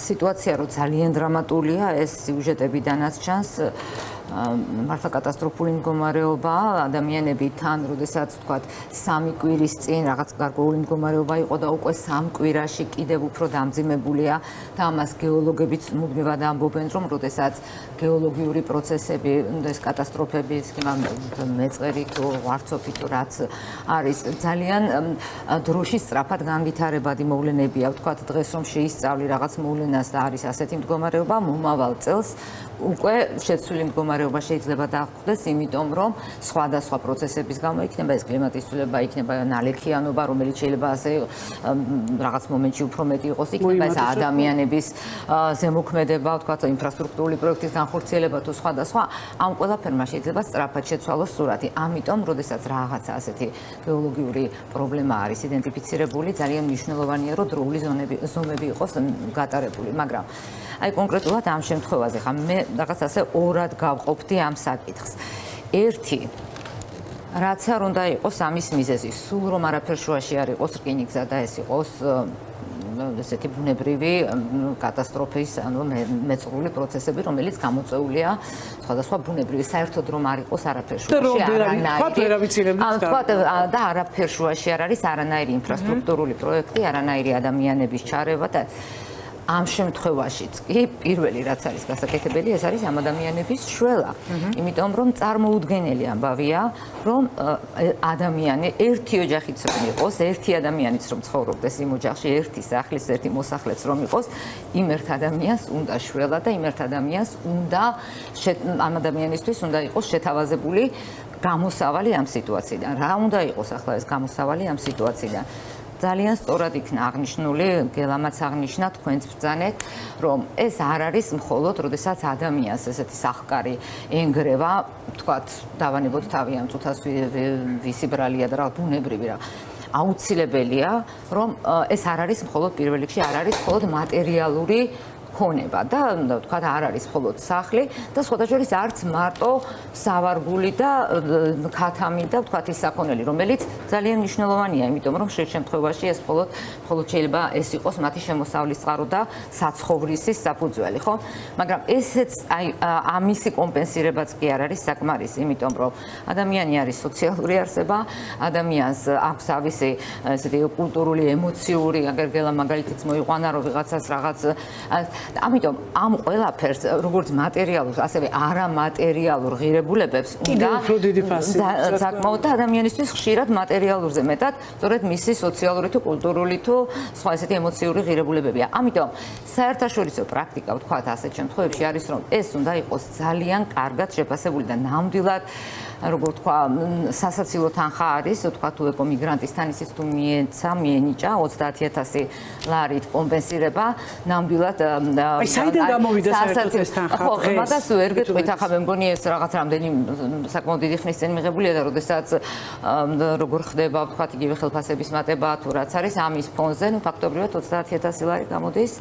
სიტუაცია რო ძალიან დრამატულია, ეს სიუჟეტებიდანაც ჩანს. მართლა კატასტროფული მდგომარეობა, ადამიანები თან, როდესაც თქვათ, 3 კვირის წინ რაღაც გარკვეული მდგომარეობა იყო და უკვე 3 კვირაში კიდევ უფრო დამძიმებულია და ამას გეოლოგებიც მუდმივად ამბობენ, რომ როდესაც გეოლოგიური პროცესები, ეს კატასტროფები, მეწყერი თუ ვარცოფი თუ რაც არის ძალიან დროშის სწრაფად განვითარებადი მოვლენებია. ვთქვათ, დღეს რომ შეისწავლი რაღაც მოვლენას და არის ასეთი მდგომარეობა, მომავალ წელს უკვე შეცვლილი მდგომარეობა შეიძლება დახვდეს, იმიტომ რომ სხვადასხვა პროცესების გამო იქნება ეს კლიმატის ცვლილება, იქნება ნალექიანობა, რომელიც შეიძლება ასე რაღაც მომენტში უფრო მეტი იყოს, იქნება ეს ადამიანების ზემოქმედება, ვთქვათ, ინფრასტრუქტურული პროექტის განხორციელება თუ სხვადასხვა, ამ ყველაფერმა შეიძლება სწრაფად შეცვალოს სურათი. ამიტომ, როდესაც რაღაცა ასეთი გეოლოგიური პრობლემა არის იდენტიფიცირებული, ძალიან მნიშვნელოვანია, რომ დროული ზომები იყოს გატარებული, მაგრამ აი კონკრეტულად ამ შემთხვევაზე ხა მე რაღაც ასე ორად გავყოფდი ამ საკითხს. ერთი რაც არ უნდა იყოს ამის მიზეზი, სულ რომ არაფერ შუაში არ იყოს რკინიგზა და ეს იყოს ესეთი ბუნებრივი კატასტროფის, ანუ მეწყრული პროცესები, რომელიც გამოწვეულია სხვადასხვა ბუნებრივი, საერთოდ რომ არ იყოს არაფერ შუაში, და არაფერ შუაში არ არის არანაირი ინფრასტრუქტურული პროექტი, არანაირი ადამიანების ჩარევა და ამ შემთხვევაშიც კი პირველი რაც არის გასაკეთებელი, ეს არის ამ ადამიანების შველა. იმიტომ რომ წარმოუდგენელი ამბავია, რომ ადამიანი ერთი ოჯახიც რომ იყოს, ერთი ადამიანიც რომ ცხოვრობდეს იმ ოჯახში, ერთი სახლის, ერთი მოსახლეც რომ იყოს, იმ ერთ ადამიანს უნდა შველა და იმ ერთ ადამიანს უნდა ამ ადამიანისთვის უნდა იყოს შეთავაზებული გამოსავალი ამ სიტუაციიდან. რა უნდა იყოს ახლა ეს გამოსავალი ამ სიტუაციიდან? ძალიან სწორად იქნა აღნიშნული, გელამაც აღნიშნა, თქვენც ბრძანეთ, რომ ეს არ არის მხოლოდ, როდესაც ადამიანს ესეთი სახკარი ენგრევა, თქვათ, დავანებოთ თავი ამ წუთას ვისი ბრალია და რაღაც ბუნებრივი რა. აუცილებელია, რომ ეს არ არის მხოლოდ პირველ რიგში, არ არის მხოლოდ მატერიალური ქონება და თქვათ არ არის მხოლოდ სახლი და სხვადასხვა არც მარტო სავარგული და ქათამი და თქვათ ის საქონელი, რომელიც ძალიან მნიშვნელოვანია, იმიტომ რომ შე შემთხვევაში ეს მხოლოდ შეიძლება ეს იყოს მათი შემოსავლის წყარო და საცხოვრისის საფუძველი, ხო? მაგრამ ესეც აი ამისი კომპენსირებაც კი არ არის საკმარისი, იმიტომ რომ ადამიანი არის სოციალური არსება, ადამიანს აქვს თავისი ესეთი კულტურული, ემოციური, აგერგელა მაგალითიც მოიყვანა, რომ ვიღაცას რაღაც ამიტომ ამ ყველაფერს როგორც მატერიალურ, ასევე არამატერიალურ ღირებულებებს უნდა საკმაოდ ადამიანისთვის ხშირად მატერიალურზე მეტად, სწორედ მისი სოციალური თუ კულტურული თუ სხვა ესეთი ემოციური ღირებულებებია. ამიტომ საერთაშორისო პრაქტიკა, ვთქვათ, ასეთ შემთხვევებში არის, რომ ეს უნდა იყოს ძალიან კარგად შეფასებული და ნამდვილად როგორ თქვა, სასაცილო თანხა არის, თქვა თუ ეკომიგრანტისთან ისიც თუ მიენიჭა 30,000 ლარით კომპენსირება, ნამდვილად აი საიდან გამოვიდა საერთოდ ეს თანხა? ხო, მაგას ვერ გეტყვით, ახლა მე მგონი ეს რაღაც რამდენი საკმაოდ დიდი ხნის წინ მიღებულია და როდესაც როგორ ხდება, ვთქვათ, იგივე ხელფასების მატება თუ რაც არის, ამის ფონზე, ნუ ფაქტობრივად 30,000 ლარი გამოდის.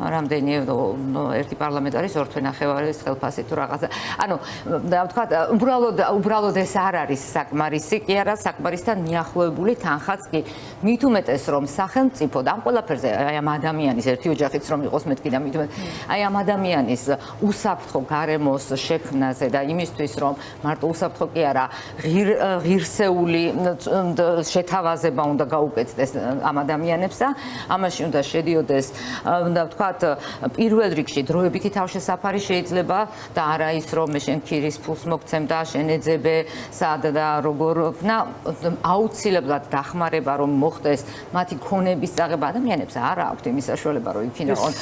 რამდენი ერთი პარლამენტარის 2 თვე-ნახევარის ხელფასი თუ რაღაცა. ანუ ვთქვათ, უბრალოდ ეს არ არის საკმარისი, კი არა, საკმარისთან მიახლოებული თანხაც კი. მით უმეტეს რომ სახელმწიფო და ამ ყველაფერზე აი ამ ადამიანის ერთი ოჯახიც რომ იყოს მეთქი და მით უმეტეს აი ამ ადამიანის უსაფრთხო გარემოს შექმნაზე და იმისთვის რომ მარტო უსაფრთხო კი არა, ღირსეული შეთავაზება უნდა გაუკეთდეს ამ ადამიანებს და ამაში უნდა შედიოდეს და ვთქვათ პირველ რიგში დროებითი თავშესაფარი შეიძლება და არა ის რომ მე შენ ქირის ფულს მოგცემ და შენ ეძებე სად და როგორ და აუცილებლად დახმარება რომ მოხდეს მათი ქონების წაღება ადამიანებს არ აქვთ იმის საშუალება რომ იქნებონ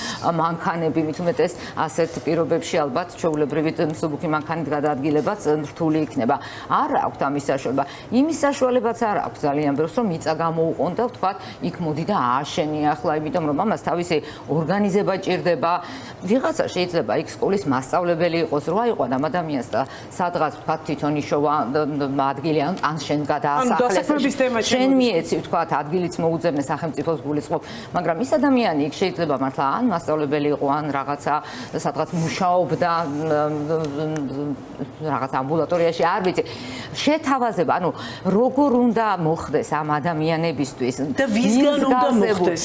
მანქანები მით უმეტეს ასეთ პირობებში ალბათ ჩვეულებრივი მსუბუქი მანქანით გადაადგილებაც რთული იქნება არ აქვთ ამის საშუალება იმის საშუალებაც არ აქვს ძალიან ბევრს რომ მიწა გამოუყონ და ვთქვათ იქ მოდი და ააშენი ახლა იმიტომ რომ ამას თავისი ორგანიზება ჭირდება ვიღაცა შეიძლება იქ სკოლის მასწავლებელი იყოს რა იყვან ამ ადამიანს და სადღაც ვთქვათ თვითონ იშოვა ადგილი ან შენ გადაასახლეს შენ მიეცი ვთქვათ ადგილიც მოუძებნე სახელმწიფოს გულისხმობ მაგრამ ის ადამიანი იქ შეიძლება მართლა ან მასწავლებელი იყო ან რაღაცა სადღაც მუშაობდა რაღაც ამბულატორიაში არ ვიცი შეთავაზება, ანუ როგორ უნდა მოხდეს ამ ადამიანებისთვის და ვისგან უნდა მოხდეს?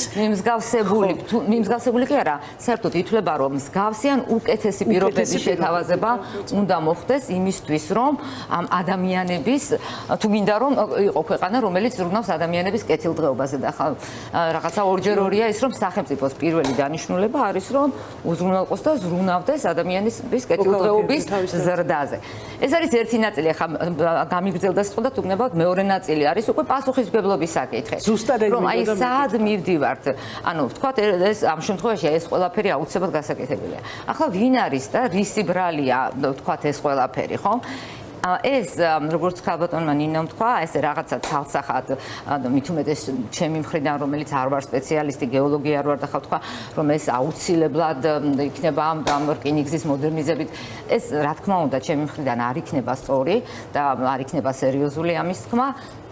მიმსგავსებული კი არა, საერთოდ ითვლება, რომ მსგავსი ან უკეთესი პირობების შეთავაზება უნდა მოხდეს იმისთვის, რომ ამ ადამიანების თუ გინდა რომ იყო ქვეყანა, რომელიც ზრუნავს ადამიანების კეთილდღეობაზე და ხა რაღაცა ორჯერ ორია ის, რომ სახელმწიფოს პირველი დანიშნულება არის, რომ უზრუნველყოს და ზრუნავდეს ადამიანების კეთილდღეობის ზრდაზე. ეს არის ერთი ნაწილი, ხა გამიგრძელდა სიტყვა და თუ გნებავთ მეორე ნაწილი არის უკვე პასუხისმგებლობის საკითხი. რომ აი სად მივდივართ, ანუ ვთქვათ ეს ამ შემთხვევაში ეს ყველაფერი აუცილებლად გასაკეთებელია. ახლა ვინ არის და რისი ბრალია, ვთქვათ ეს ყველაფერი, ხო? ეს როგორც ქალბატონმა ნინომ თქვა, ეს რაღაცა ცალსახად, მით უმეტეს ჩემი მხრიდან, რომელიც არ ვარ სპეციალისტი, გეოლოგი არ ვარ და ხა თქვა, რომ ეს აუცილებლად იქნება ამ რკინიგზის მოდერნიზებით. ეს რა თქმა უნდა, ჩემი მხრიდან არ იქნება სწორი და არ იქნება სერიოზული ამის თქმა,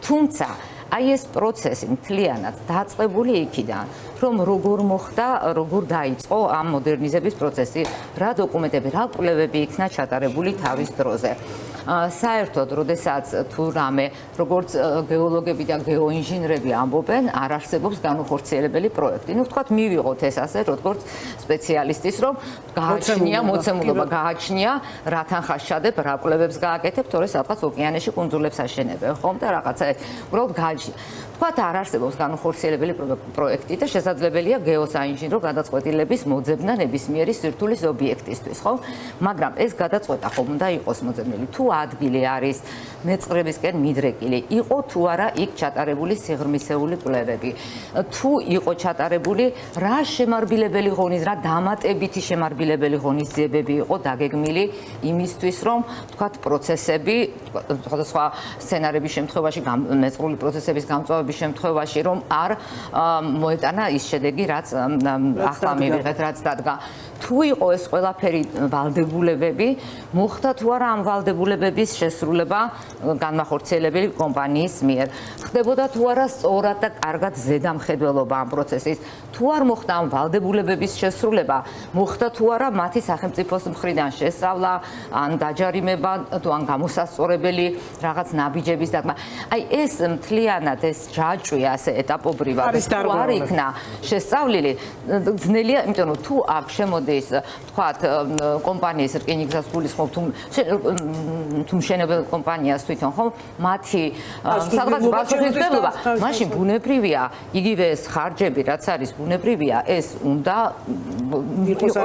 თუმცა აი ეს პროცესი მთლიანად დაწყებული იქიდან, რომ როგორ მოხდა, როგორ დაიწყო ამ მოდერნიზების პროცესი, რა დოკუმენტები, რა კვლევები იქნა ჩატარებული თავის დროზე. საერთოდ, როდესაც თუ რამე, როგორც გეოლოგები და გეოინჟინრები ამბობენ, არ არსებობს განუხორციელებელი პროექტი. ნუ ვთქვათ, მივიღოთ ეს ასე, როგორც სპეციალისტის, რომ გააჩნია მოცემულობა, გააჩნია რა თანხას ჩადებ, რა კვლევებს გააკეთებ, თორე სადღაც ოკეანეში კუნძულებს აშენებენ, ხომ და რაღაცა უბრალოდ გააჩნია. ვთქვათ, არ არსებობს განუხორციელებელი პროექტი და შესაძლებელია გეოსაინჟინრო გადაწყვეტილების მოძებნა ნებისმიერი სირთულის ობიექტისთვის, ხო? მაგრამ ეს გადაწყვეტა ხომ უნდა იყოს მოძებნილი თუ ადგილი არის მეწყრებისკენ მიდრეკილი, იყო თუ არა იქ ჩატარებული სიღრმისეული კვლევები, თუ იყო ჩატარებული რა შემარბილებელი ღონისძიებები, რა დამატებითი შემარბილებელი ღონისძიებები იყო დაგეგმილი იმისთვის, რომ ვთქვათ პროცესები, სხვადასხვა სცენარების შემთხვევაში, მეწყრული პროცესების გამწვავების შემთხვევაში, რომ არ მოეტანა ის შედეგი, რაც ახლა მივიღეთ, რაც დადგა. თუ იყო ეს ყველაფერი ვალდებულებები, მოხდა თუ არა ამ ვალდებულებების შესრულება განმახორციელებელი კომპანიის მიერ. ხდებოდა თუ არა სწორად და კარგად ზედამხედველობა ამ პროცესის. თუ არ მოხდა ამ ვალდებულებების შესრულება, მოხდა თუ არა მათი სახელმწიფოს მხრიდან შესწავლა, ან დაჯარიმება, თუ ან გამოსასწორებელი რაღაც ნაბიჯების დაგმა. აი ეს მთლიანად ეს ჯაჭვი ასე ეტაპობრივად თუ არ იქნა შესწავლილი, ძნელია, იმიტომ რომ თუ აქ შემოდის ვთქვათ, კომპანიის რკინიგზას გულისხმობ თუ მშენებელ კომპანიას თვითონ, ხო? მათი სადღაც პასუხისმგებლობა, მაშინ ბუნებრივია, იგივე ეს ხარჯები, რაც არის ბუნებრივია, ეს უნდა იყოს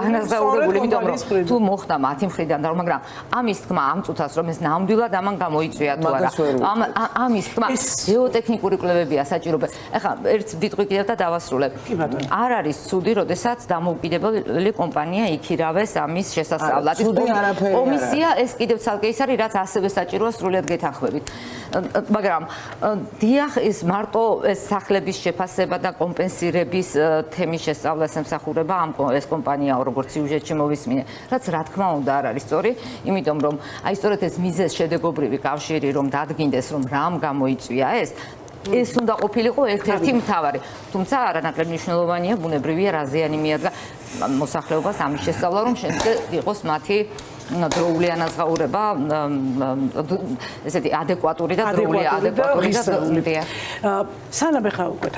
ანაზღაურებული, იმიტომ რომ თუ მოხდა მათი მხრიდან და მაგრამ ამის თქმა ამ წუთას რომ ეს ნამდვილად ამან გამოიწვია თუ არა. ამის თქმა გეოტექნიკური კვლევებია საჭირო. ეხლა ერთ ვიტყვი კიდევ და დავასრულებ. არ არის ცუდი, როდესაც დამოუკიდებელი კომპანია იქირავეს ამის შესასწავლად. კომისია ეს კიდევ ცალკე ის არის, რაც ასევე საჭიროა სრულიად გეთანხმებით. მაგრამ დიახ, ეს მარტო ეს სახლების შეფასება და კომპენსირების თემის შესწავლას ემსახურება ამ ეს კომპანია როგორც სიუჟეტში მოვისმინე, რაც რა თქმა უნდა არ არის სწორი, იმიტომ რომ აი სწორედ ეს მიზეზ შედეგობრივი კავშირი რომ დადგინდეს, რომ რამ გამოიწვია ეს უნდა ყოფილიყო ერთ-ერთი მთავარი. თუმცა არანაკლებ მნიშვნელოვანია, ბუნებრივია, რა ზიანი მიადგა მოსახლეობას ამის შესწავლა, რომ შემდეგ იყოს მათი დროული ანაზღაურება, ესეთი ადეკვატური და დროული ადეკვატური და სანამ ეხა უკვე